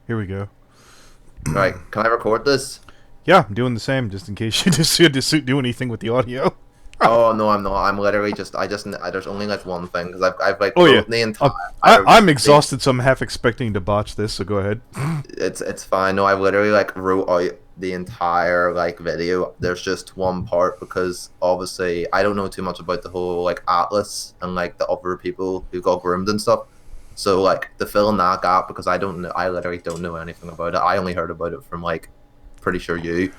Here we go. Right, can I record this? Yeah, I'm doing the same, just in case you decide to do anything with the audio. Oh no, I'm not. I'm literally there's only like one thing because I've like Oh yeah, wrote the entire. I'm exhausted, so I'm half expecting to botch this. So go ahead. It's fine. No, I've literally like wrote out the entire like video. There's just one part because obviously I don't know too much about the whole like Atlas and like the other people who got groomed and stuff. So like to fill in that gap because I don't know. I literally don't know anything about it. I only heard about it from like pretty sure you.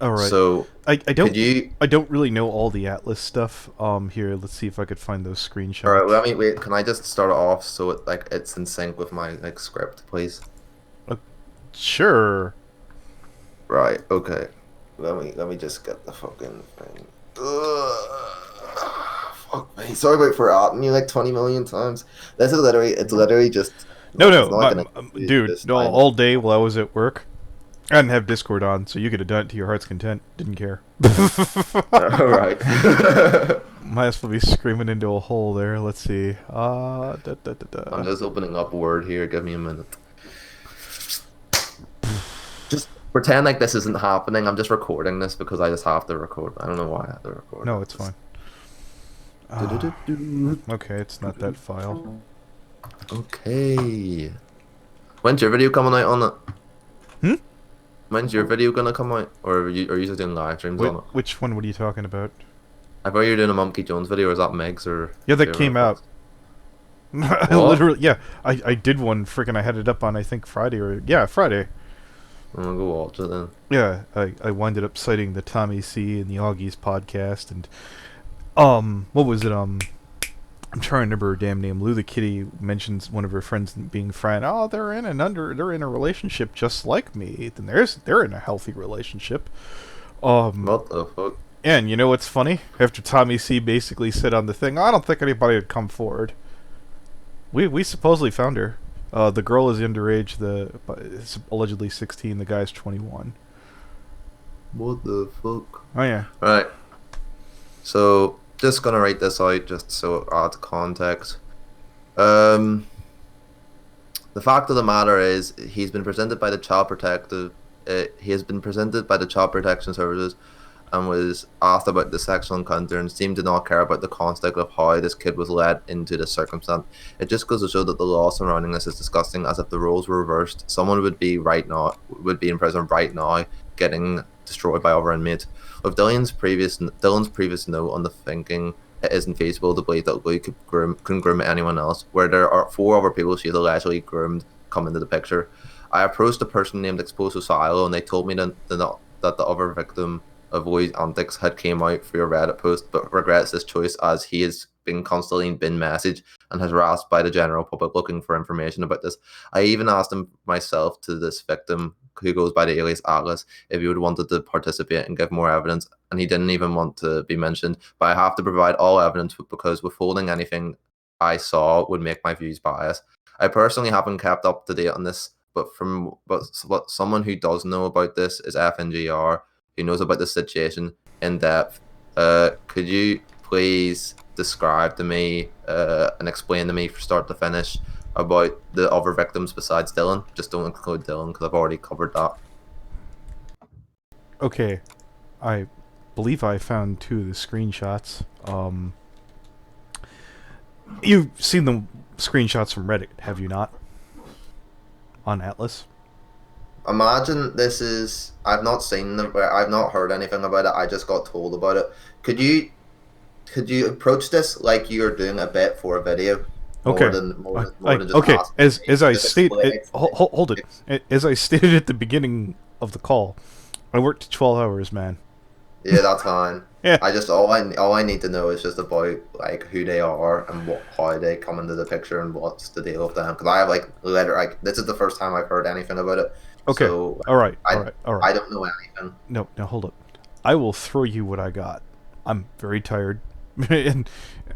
All right. So I could don't you? I don't really know all the Atlas stuff. Here, let's see if I could find those All right, screenshots. let me wait. Can I just start it off so it's in sync with my like script, please? Uh, sure. Right. Okay. Let me just get the fucking thing. Fuck me. Sorry about forgotten you like 20 million times. This is literally it's literally just No, like it's no, not like an interview, dude. just No, I'm all day while I was at work, I didn't have Discord on, so you could have done it to your heart's content. Didn't care. all right. Might as well be screaming into a hole there. Let's see. Da, da, da, I'm da. just opening up Word here. Give me a minute. Just pretend like this isn't happening. I'm just recording this because I just have to record. I don't know why I have to record No, it. it's fine. Do-do-do-do. Okay, it's not that file. Okay. When's your video coming out on it? Hmm? When's your video gonna come out? Or are you just doing live streams on it? Which one? What are you talking about? I thought you were doing a Momkey Jones video, or is that Meg's or Yeah, that whoever came it out. was? What? Literally, yeah. I did one. Freaking, I had it up on I think Friday or yeah Friday. I'm gonna go watch it then. Yeah, I winded up citing the Tommy C and the Augies podcast and what was it I'm trying to remember her damn name. Lui the Kitty mentions one of her friends being friend. Oh, they're in a relationship just like me. Then they're in a healthy relationship. Um, What the fuck? and you know what's funny? After Tommy C basically said on the thing, I don't think anybody would come forward. We supposedly found her. The girl is underage. Is allegedly 16. The guy's 21. What the fuck? Oh yeah. Right. So just gonna write this out just so it adds context. Um, the fact of the matter is, he's been presented by the Child Protective. He has been presented by the Child Protection Services and was asked about the sexual encounter and seemed to not care about the context of how this kid was led into this circumstance. It just goes to show that the law surrounding this is disgusting, as if the roles were reversed. Someone would be in prison right now, getting destroyed by other inmates. With Dylan's previous note on the thinking, it isn't feasible to believe that Lui can groom anyone else, where there are four other people she had allegedly groomed come into the picture. I approached a person named Exposed Silo, and they told me that the other victim of Louis' antics had came out through a Reddit post, but regrets this choice as he has been constantly bin messaged and has harassed by the general public looking for information about this. I even asked him myself to this victim, who goes by the alias Atlas, if he would wanted to participate and give more evidence, and he didn't even want to be mentioned. But I have to provide all evidence because withholding anything I saw would make my views biased. I personally haven't kept up to date on this, but what someone who does know about this is FNGR, who knows about the situation in depth. Could you please describe to me and explain to me from start to finish about the other victims besides Dylan? Just don't include Dylan because I've already covered that. Okay, I believe I found two of the screenshots. You've seen the screenshots from Reddit, have you not? On Atlas? Imagine this is. I've not seen the. I've not heard anything about it. I just got told about it. Could you approach this like you're doing a bit for a video, Okay. more than just Okay, asking as me? as I Just state explain. hold it. As I stated at the beginning of the call, I worked 12 hours, man. Yeah, that's fine. Yeah. I just all I need to know is just about like who they are and how they come into the picture and what's the deal with them. Because I have like this is the first time I've heard anything about it. Okay. So All right. I All right. All right. I don't know anything. No, now hold up. I will throw you what I got. I'm very tired. And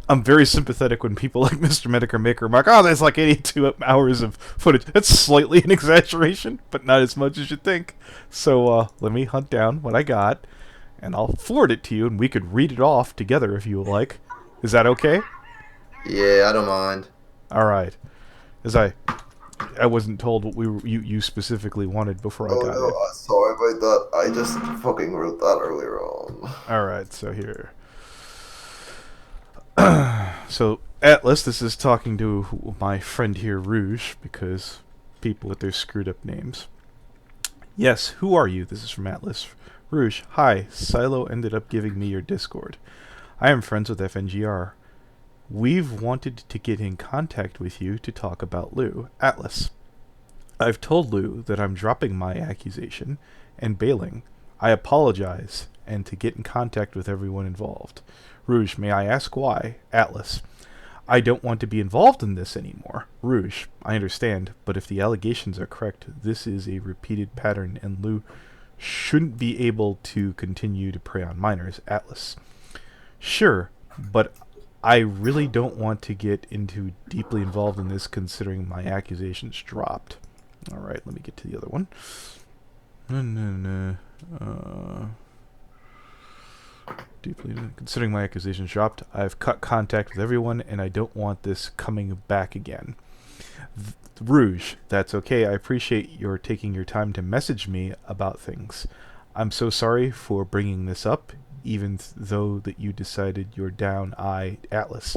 I'm very sympathetic when people like Mr. Medic or Maker remark, oh, there's like 82 hours of footage. That's slightly an exaggeration, but not as much as you think. So let me hunt down what I got, and I'll forward it to you, and we could read it off together if you would like. Is that okay? Yeah, I don't mind. All right. As I I wasn't told what you specifically wanted before I Oh got no, here. sorry about that. I just fucking wrote that earlier on. All right, so here. So Atlas, this is talking to my friend here, Rouge, because people with their screwed up names. Yes, who are you? This is from Atlas. Rouge, hi. Silo ended up giving me your Discord. I am friends with FNGR. We've wanted to get in contact with you to talk about Lou. Atlas. I've told Lou that I'm dropping my accusation and bailing. I apologize, and to get in contact with everyone involved. Rouge, may I ask why? Atlas. I don't want to be involved in this anymore. Rouge, I understand, but if the allegations are correct, this is a repeated pattern, and Lou shouldn't be able to continue to prey on minors. Atlas. Sure, but I really don't want to get into deeply involved in this considering my accusations dropped. Alright, let me get to the other one. Deeply considering my accusations dropped, I've cut contact with everyone and I don't want this coming back again. Rouge, that's okay. I appreciate your taking your time to message me about things. I'm so sorry for bringing this up, even though that you decided you're down. Atlas.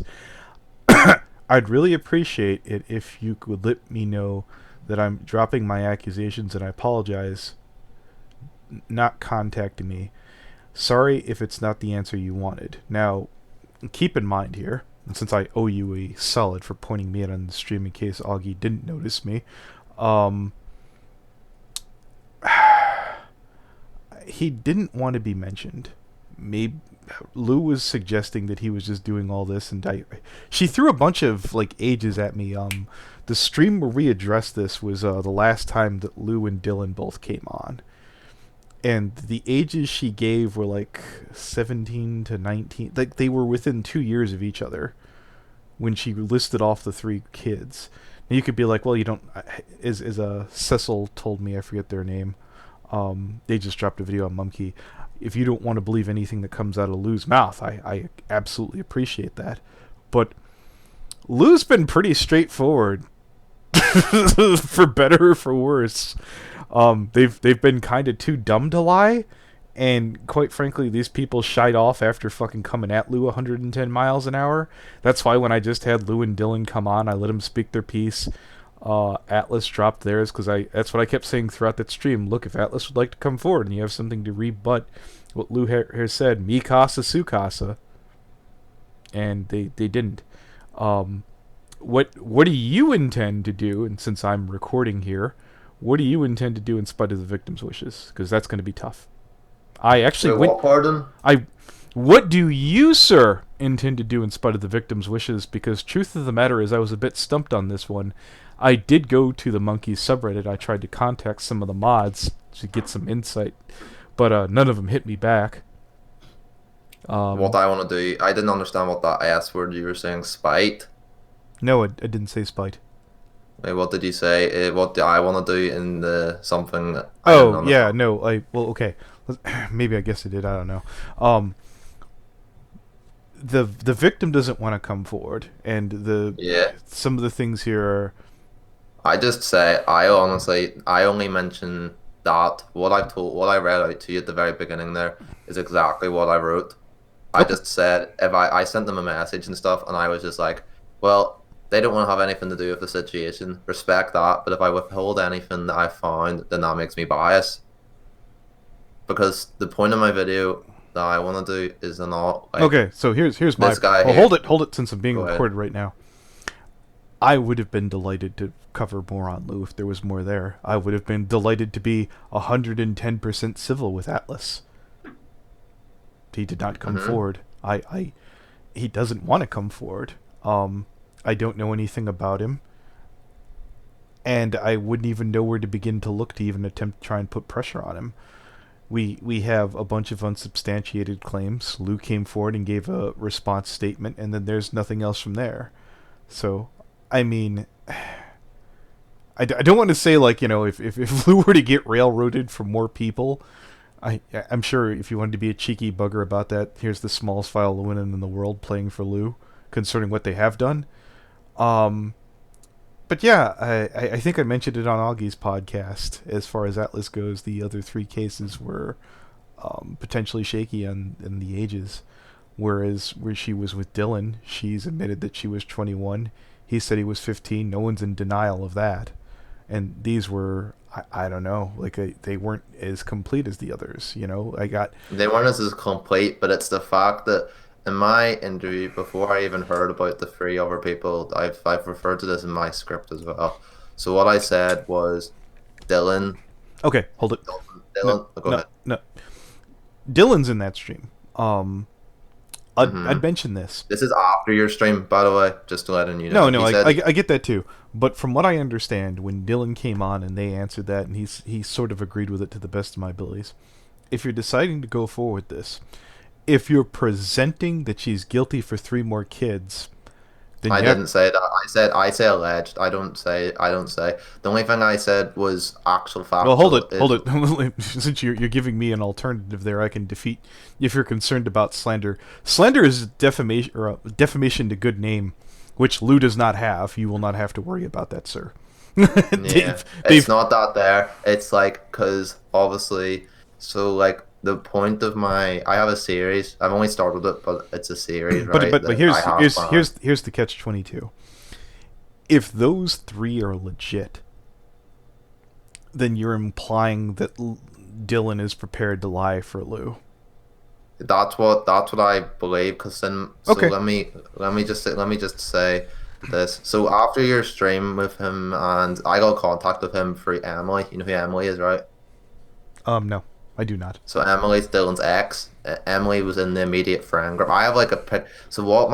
I'd really appreciate it if you could let me know that I'm dropping my accusations and I apologize not contacting me. Sorry if it's not the answer you wanted. Now, keep in mind here, and since I owe you a solid for pointing me out on the stream in case Augie didn't notice me, he didn't want to be mentioned. Maybe Lou was suggesting that he was just doing all this, and she threw a bunch of like ages at me. The stream where we addressed this was the last time that Lou and Dylan both came on, and the ages she gave were like 17 to 19. Like they were within 2 years of each other when she listed off the 3 kids. Now you could be like, well, you don't. As Cecil told me, I forget their name. They just dropped a video on Momkey. If you don't want to believe anything that comes out of Lou's mouth, I absolutely appreciate that. But Lou's been pretty straightforward, for better or for worse. They've been kind of too dumb to lie, and quite frankly, these people shied off after fucking coming at Lou 110 miles an hour. That's why when I just had Lou and Dylan come on, I let them speak their piece. Atlas dropped theirs because that's what I kept saying throughout that stream. Look, if Atlas would like to come forward and you have something to rebut what Lou here said, mi casa su casa, and they didn't. What do you intend to do? And since I'm recording here, what do you intend to do in spite of the victim's wishes? Because that's going to be tough. I actually What pardon? What do you, sir, intend to do in spite of the victim's wishes? Because truth of the matter is I was a bit stumped on this one. I did go to the Monkeys subreddit. I tried to contact some of the mods to get some insight, but none of them hit me back. What I want to do, I didn't understand what that S word you were saying, spite. No, I didn't say spite. Wait, what did you say? What do I want to do in the something that I didn't Oh, yeah, understand? no, well, okay. Maybe I guess I did, I don't know. The victim doesn't want to come forward, and Yeah. some of the things here are... I just say I only mention that what I read out to you at the very beginning there is exactly what I wrote. I Okay. just said if I sent them a message and stuff and I was just like, well, they don't want to have anything to do with the situation. Respect that, but if I withhold anything that I found, then that makes me biased. Because the point of my video that I want to do is not like Okay, so here's my... this guy Well, here. hold it since I'm being Go ahead. recorded right now. I would have been delighted to cover more on Lou if there was more there. I would have been delighted to be 110% civil with Atlas. He did not come Mm-hmm. forward. He doesn't want to come forward. I don't know anything about him, and I wouldn't even know where to begin to look to even attempt to try and put pressure on him. We have a bunch of unsubstantiated claims. Lou came forward and gave a response statement, and then there's nothing else from there. So, I mean, I don't want to say, like, you know, if Lou were to get railroaded for more people, I'm sure if you wanted to be a cheeky bugger about that, here's the smallest file Llewellyn in the world playing for Lou, concerning what they have done. But yeah, I think I mentioned it on Augie's podcast. As far as Atlas goes, the other three cases were potentially shaky on in the ages. Whereas where she was with Dylan, she's admitted that she was 21. He said he was 15. No one's in denial of that. And these were, I don't know, like they weren't as complete as the others. You know, I got They weren't as complete, but it's the fact that in my interview, before I even heard about the three other people, I've referred to this in my script as well. So what I said was Dylan, okay. Hold it. No, Dylan, go no, ahead. no. Dylan's in that stream. I'd Hmm. mention this. This is after your stream, by the way, just to letting you No, know. no, He said, I get that too. But from what I understand, when Dylan came on and they answered that, and he sort of agreed with it to the best of my abilities. If you're deciding to go forward with this, if you're presenting that she's guilty for three more kids, then I you have. didn't say that. I say alleged. I don't say. The only thing I said was actual Well, factual hold is it. Since you're giving me an alternative there, I can defeat. If you're concerned about slander, slander is defamation or defamation to good name, which Lou does not have. You will not have to worry about that, sir. yeah. Dave, It's Dave. not that there. It's like because obviously, so like the point of my I have a series. I've only started it, but it's a series, But right? but That I here's have here's planned. here's here's the catch 22. If those three are legit, then you're implying that Dylan is prepared to lie for Lou. That's what I believe. Because then, so Okay. let me just say this. So after your stream with him, and I got contact with him through Emily. You know who Emily is, right? No, I do not. So Emily's Dylan's ex. Emily was in the immediate friend group. I have like a pic. So what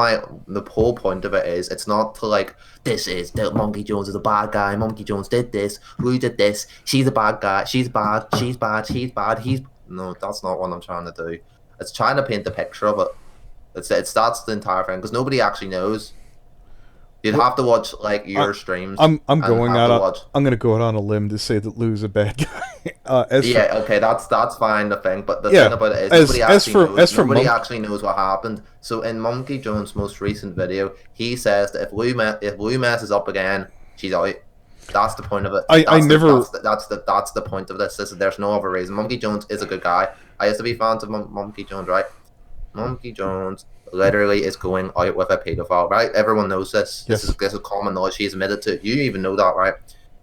the whole point of it is, it's not to like this is Monkey Jones is a bad guy. Monkey Jones did this. Who did this? She's a bad guy. She's bad. She's bad. She's bad. He's no. That's not what I'm trying to do. It's trying to paint the picture of it. It's that's the entire thing because nobody actually knows. You'd Well, have to watch like I, your streams I'm and going have out to on. watch. I'm gonna go out on a limb to say that Lou's a bad guy. As for Yeah, okay, that's fine. The thing, but the thing yeah, about it is as nobody as actually for knows. as for Nobody Monk, actually knows what happened. So in Monkey Jones' most recent video, he says that if Lou messes up again, she's out. That's the point of it. I That's the never. that's the point of this. There's no other reason. Monkey Jones is a good guy. I used to be fans of Monkey Jones, right? Monkey Jones literally is going out with a pedophile, right? Everyone knows this. Yes. This is common knowledge. She's admitted to it. You even know that, right?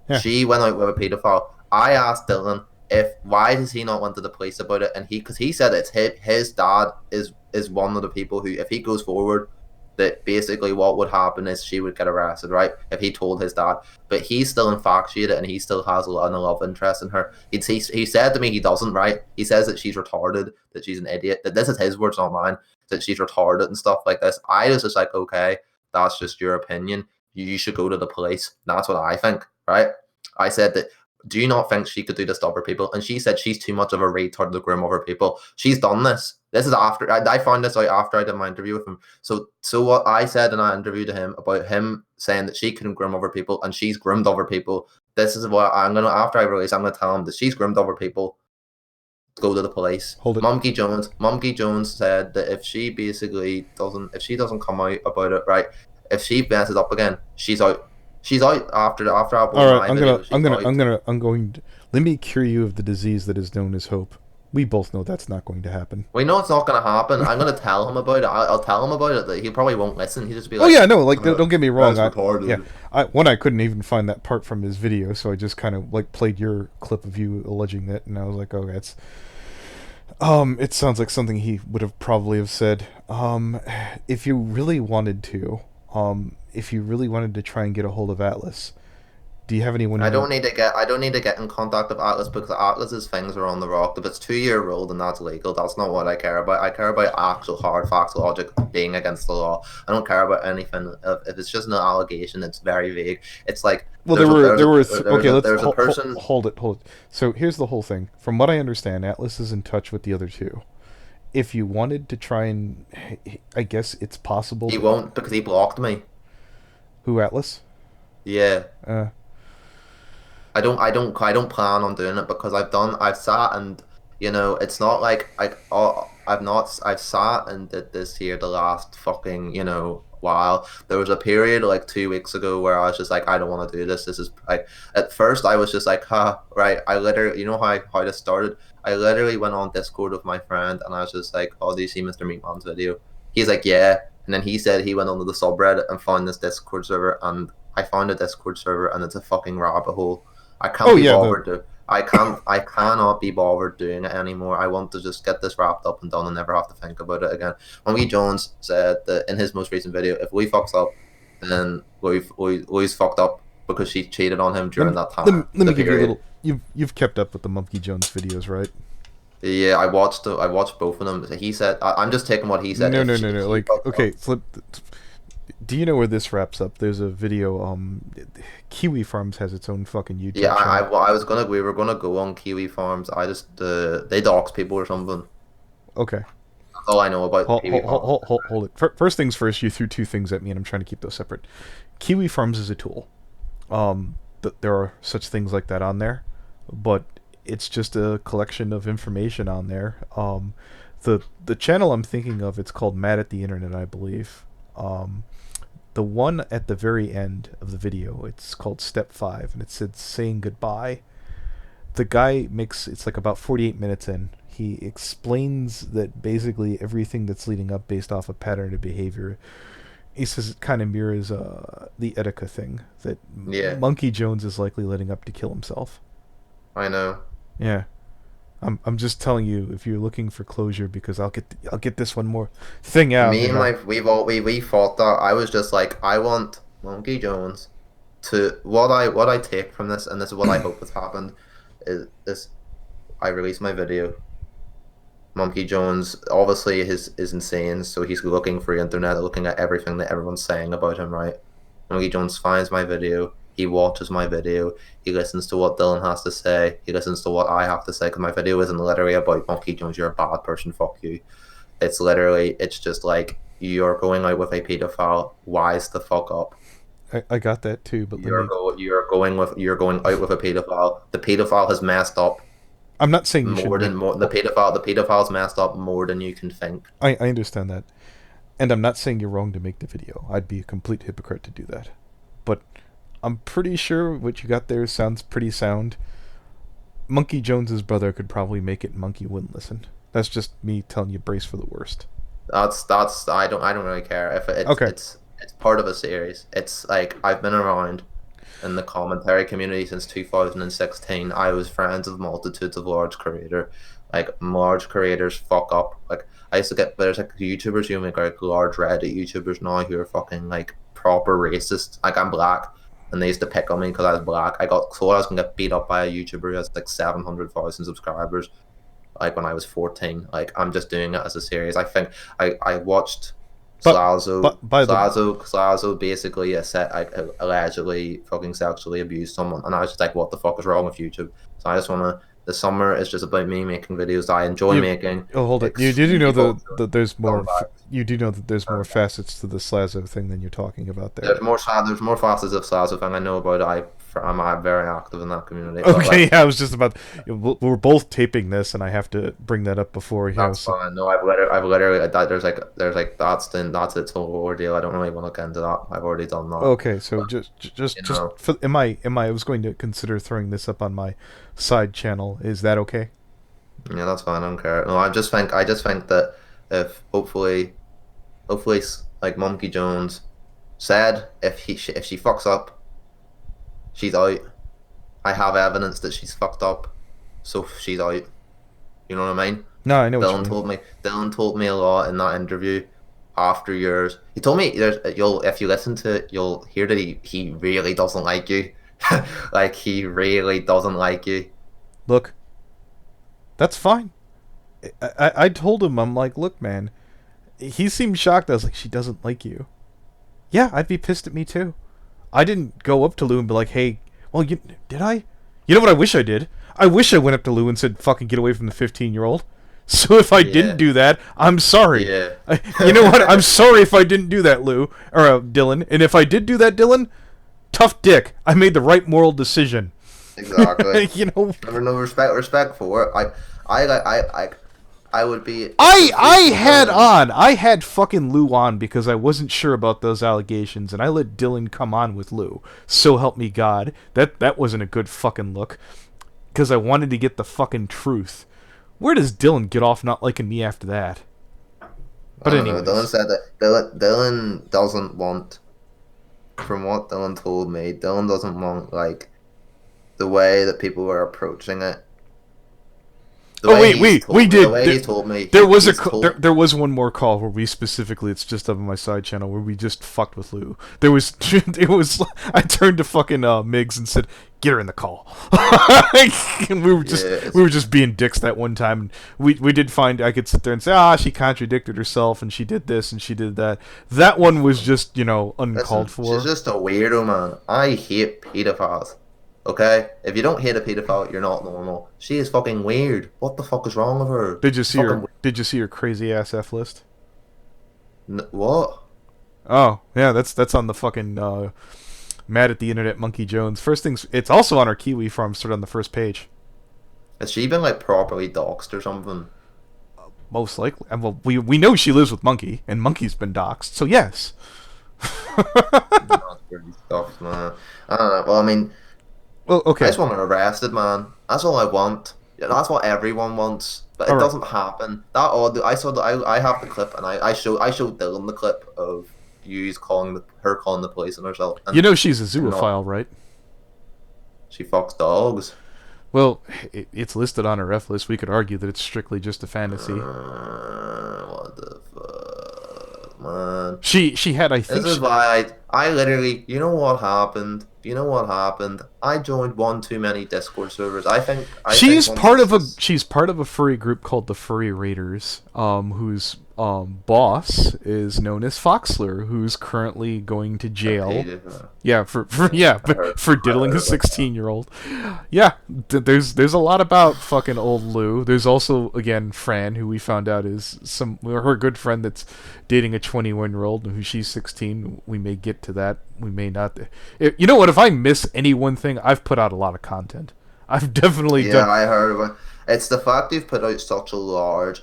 Yeah. She went out with a pedophile. I asked Dylan if why does he not went to the police about it, and because he said it's his dad is one of the people who if he goes forward that basically what would happen is she would get arrested, right? If he told his dad, but he's still infatuated and he still has a love interest in her. He said to me he doesn't, right? He says that she's retarded, that she's an idiot. That this is his words, not mine. That she's retarded and stuff like this. I was just like, okay, that's just your opinion. You should go to the police. That's what I think, right? I said that. Do you not think she could do this to other people? And she said she's too much of a retard to groom other people. She's done this. This is after I found this out after I did my interview with him. So what I said in our interview to him about him saying that she couldn't groom other people and she's groomed other people. This is what I'm gonna after I release. I'm gonna tell him that she's groomed other people. Go to the police. Hold it. Monkey Jones said that if she doesn't come out about it, right? If she messes up again, she's out. She's out after I All post right. my video. She's out. I'm going. Let me cure you of the disease that is known as hope. We both know that's not going to happen. We know it's not going to happen. I'm going to tell him about it. I'll tell him about it. That he probably won't listen. He'll just be Oh like, yeah, no. Like, don't get me wrong. "That's Yeah. retarded." I couldn't even find that part from his video, so I just kind of like played your clip of you alleging that, and I was like, oh, that's. It sounds like something he would have probably have said. If you really wanted to, if you really wanted to try and get a hold of Atlas, do you have anyone I in your? don't need to get. I don't need to get in contact with Atlas because Atlas's things are on the rock. If it's 2 year old and that's legal, that's not what I care about. I care about actual hard facts, logic being against the law. I don't care about anything. If it's just an allegation, it's very vague. It's like Well, there were okay. there's a person. Hold it, hold it. So here's the whole thing. From what I understand, Atlas is in touch with the other two. If you wanted to try and, I guess it's possible. He won't because he blocked me. Who Atlas? Yeah. Uh, I don't plan on doing it because I've sat and it's not like I've sat and did this here the last fucking while. There was a period like 2 weeks ago where I was just like, I don't want to do this. This is like, at first I was just like, right. I literally, you know how this started? I literally went on Discord with my friend and I was just like, oh, do you see Mr. Meatman's video? He's like, yeah. And then he said he went onto the subreddit and found this Discord server, and I found a Discord server and it's a fucking rabbit hole. I can't be bothered to. I cannot be bothered doing it anymore. I want to just get this wrapped up and done and never have to think about it again. Monkey Jones said that in his most recent video, if Lui fucks up, then Lui's fucked up because she cheated on him during that time. Let me give you a little. You've kept up with the Monkey Jones videos, right? Yeah, I watched both of them. He said, I'm just taking what he said. No. Like, okay, flip. Do you know where this wraps up? There's a video. Kiwi Farms has its own fucking YouTube. Yeah, channel. we were gonna go on Kiwi Farms. I just they dox people or something. Okay. That's all I know about Kiwi Farms. Hold it. First things first. You threw two things at me, and I'm trying to keep those separate. Kiwi Farms is a tool. There are such things like that on there, but it's just a collection of information on there. The channel I'm thinking of, it's called Mad at the Internet, I believe. The one at the very end of the video, it's called Step 5, and it said saying goodbye. The guy it's like about 48 minutes in, he explains that basically everything that's leading up based off a pattern of behavior. He says it kind of mirrors the Etika thing, that Monkey Jones is likely letting up to kill himself. I know. Yeah. I'm just telling you, if you're looking for closure, because I'll get this one more thing out. Me and we fought that. I was just like, I want Monkey Jones to what I take from this, and this is what I hope has happened, is this. I released my video. Monkey Jones obviously is insane, so he's looking for the internet, looking at everything that everyone's saying about him, right? Monkey Jones finds my video. He watches my video. He listens to what Dylan has to say. He listens to what I have to say, because my video isn't literally about Monkey Jones, you're a bad person, fuck you. It's just like, you're going out with a pedophile. Wise the fuck up. I got that too, but you're going out with a pedophile. The pedophile has messed up. I'm not saying the pedophile's messed up more than you can think. I understand that, and I'm not saying you're wrong to make the video. I'd be a complete hypocrite to do that, but I'm pretty sure what you got there sounds pretty sound. Monkey Jones's brother could probably make it, and Monkey wouldn't listen. That's just me telling you, brace for the worst. That's I don't really care if it's part of a series. It's like, I've been around in the commentary community since 2016. I was friends with multitudes of large creators. Like, large creators fuck up. Like, I used to get, there's like YouTubers who make like large Reddit YouTubers now who are fucking like proper racist. Like, I'm black, and they used to pick on me because I was black. I got told I was gonna get beat up by a YouTuber who has like 700,000 subscribers, like when I was 14. Like, I'm just doing it as a series. I think I watched Slazo basically allegedly fucking sexually abused someone, and I was just like, what the fuck is wrong with YouTube? So I just wanna, the summer is just about me making videos that I enjoy making. Oh, hold it. You do know that there's more. You do know that there's more facets to the Slazo thing than you're talking about there. There's more facets of Slazo thing. I know about it. I'm very active in that community. Okay, yeah, I was just about. We're both taping this, and I have to bring that up before. That's fine. No, I've literally. There's like that's its whole ordeal. I don't really want to get into that. I've already done that. Okay, so am I was going to consider throwing this up on my side channel. Is that okay? Yeah, that's fine. I don't care. No, I just think that if hopefully like Monkey Jones said, if she fucks up, she's out. I have evidence that she's fucked up, so she's out. You know what I mean? No, I know. Dylan told me a lot in that interview. After yours, he told me if you listen to it, you'll hear that he really doesn't like you. Like, he really doesn't like you. Look, that's fine. I told him, I'm like, look, man. He seemed shocked. I was like, she doesn't like you. Yeah, I'd be pissed at me too. I didn't go up to Lou and be like, hey, well, did I? You know what I wish I did? I wish I went up to Lou and said, fucking get away from the 15-year-old. So if I didn't do that, I'm sorry. Yeah. You know what? I'm sorry if I didn't do that, Lou. Or Dylan. And if I did do that, Dylan, tough dick. I made the right moral decision. Exactly. You know? No respect for it. I would be. I had fucking Lou on because I wasn't sure about those allegations, and I let Dylan come on with Lou. So help me God, that wasn't a good fucking look, because I wanted to get the fucking truth. Where does Dylan get off not liking me after that? But anyway, Dylan said that Dylan doesn't want. From what Dylan told me, Dylan doesn't want like the way that people are approaching it. We did. The way he told me. There was one more call where we specifically, it's just up on my side channel, where we just fucked with Lou. I turned to fucking Migs and said, "Get her in the call." And we were just being dicks that one time. And we did find I could sit there and say, she contradicted herself and she did this and she did that. That one was just uncalled for. She's just a weirdo, man. I hate pedophiles. Okay, if you don't hate a pedophile, you're not normal. She is fucking weird. What the fuck is wrong with her? Did you see her crazy ass F list? What? Oh yeah, that's on the fucking Mad at the Internet Monkey Jones. First things, it's also on our Kiwi farm. Started on the first page. Has she been like properly doxxed or something? Most likely. Well, we know she lives with Monkey, and Monkey's been doxxed. So yes. That's pretty stuff, man. I don't know. Well, I mean. Well, okay. I just want her arrested, man. That's all I want. Yeah, that's what everyone wants, but it doesn't happen. I have the clip, and I showed Dylan the clip of you calling the police on herself. And she's a zoophile, right? She fucks dogs. Well, it's listed on her F list. We could argue that it's strictly just a fantasy. What the fuck, man? She had, I think. This is why I literally. You know what happened? I joined one too many Discord servers. She's part of a furry group called the Furry Raiders, whose boss is known as Foxler, who's currently going to jail. Yeah, for diddling a 16-year-old. Yeah, there's a lot about fucking old Lou. There's also, again, Fran, who we found out is her good friend that's dating a 21-year-old, and who she's 16. We may get to that. We may not. You know what? If I miss any one thing, I've put out a lot of content. I've definitely done. Yeah, I heard about it. It's the fact you've put out such a large,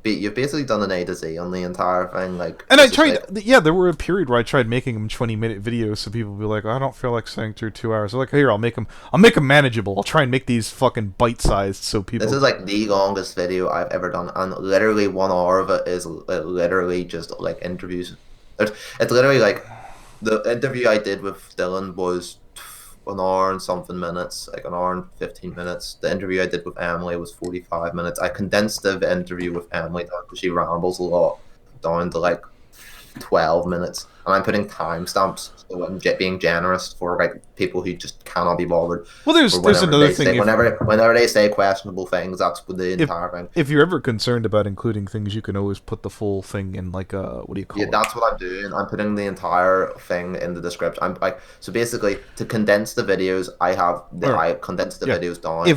you've basically done an A to Z on the entire thing, And I tried, there were a period where I tried making them 20-minute videos, so people would be like, I don't feel like sitting through 2 hours. I'm like, here, I'll make them manageable. I'll try and make these fucking bite-sized so people... This is like the longest video I've ever done, and literally 1 hour of it is literally just like interviews. It's literally like, the interview I did with Dylan was 1 hour and something minutes, like 1 hour and 15 minutes. The interview I did with Emily was 45 minutes. I condensed the interview with Emily down because she rambles a lot, down to like 12 minutes. And I'm putting timestamps, so I'm being generous for like people who just cannot be bothered. Well, there's another thing. Whenever they say questionable things, that's the entire thing. If you're ever concerned about including things, you can always put the full thing in like what do you call it? Yeah, that's what I'm doing. I'm putting the entire thing in the description. I'm like, so basically to condense the videos, I condensed the videos down.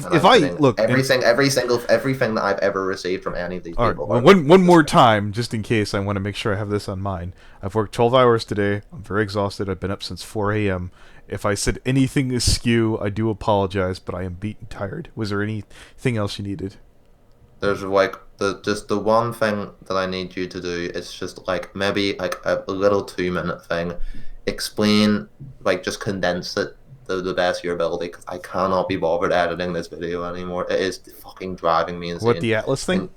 Everything that I've ever received from any of these people. Right. Well, one more time, just in case, I want to make sure I have this on mine. I've worked 12 hours today. I'm very exhausted. I've been up since 4 a.m. If I said anything askew, I do apologize, but I am beat and tired. Was there anything else you needed? There's like the one thing that I need you to do is just like maybe like a little 2-minute thing. Explain, like just condense it the best of your ability, because I cannot be bothered editing this video anymore. It is fucking driving me insane. What, the Atlas thing?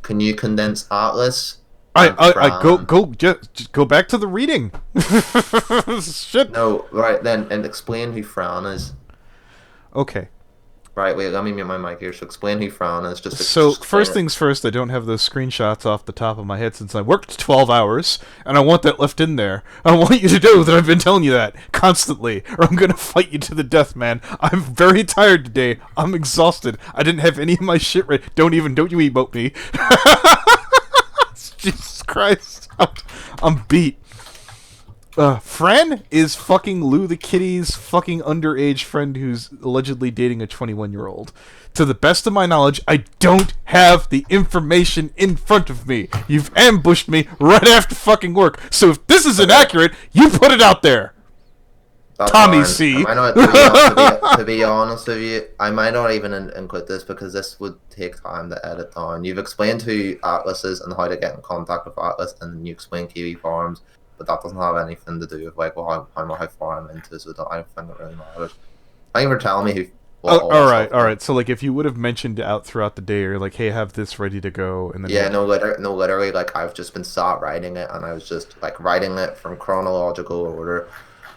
Can you condense Atlas? Just go back to the reading. Shit. No, right then, and explain who Fran is. Okay. Right, wait, let me mute my mic here. So explain who Fran is. First things first, I don't have those screenshots off the top of my head since I worked 12 hours, and I want that left in there. I want you to know that I've been telling you that constantly, or I'm gonna fight you to the death, man. I'm very tired today. I'm exhausted. I didn't have any of my shit ready. Don't you emote me. Jesus Christ. I'm beat. Fran is fucking Lui the Kitty's fucking underage friend who's allegedly dating a 21-year-old. To the best of my knowledge, I don't have the information in front of me. You've ambushed me right after fucking work. So if this is inaccurate, you put it out there. That's Tommy fine. C. I might not, to be honest with you, I might not even include this because this would take time to edit down. You've explained who Atlas is and how to get in contact with Atlas, and you explain Kiwi Farms, but that doesn't have anything to do with like how far I'm into, so I don't think it really matters. Thank you for telling me who. What all that stuff all is. right. So like, if you would have mentioned out throughout the day, or like, hey, have this ready to go, and then Yeah, literally, like I've just been sat writing it, and I was just like writing it from chronological order,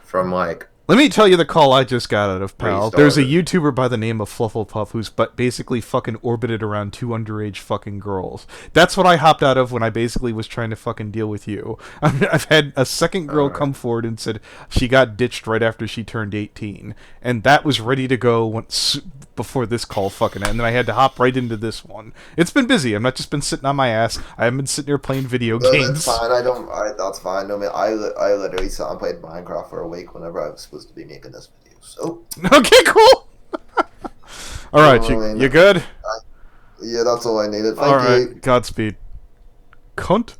from like. Let me tell you the call I just got out of pal. There's a Restarted. YouTuber by the name of Flufflepuff who's basically fucking orbited around 2 underage fucking girls. That's what I hopped out of when I basically was trying to fucking deal with you. I've had a second girl come forward and said she got ditched right after she turned 18, and that was ready to go once before this call fucking ended. And then I had to hop right into this one. It's been busy. I've not just been sitting on my ass. I haven't been sitting here playing video No, games. that's fine. That's fine. I mean, I literally sat and played Minecraft for a week whenever I was supposed to be making this video. So. Okay, cool. All right, you good? Yeah, that's all I needed. All Thank right, you. Godspeed. Cunt.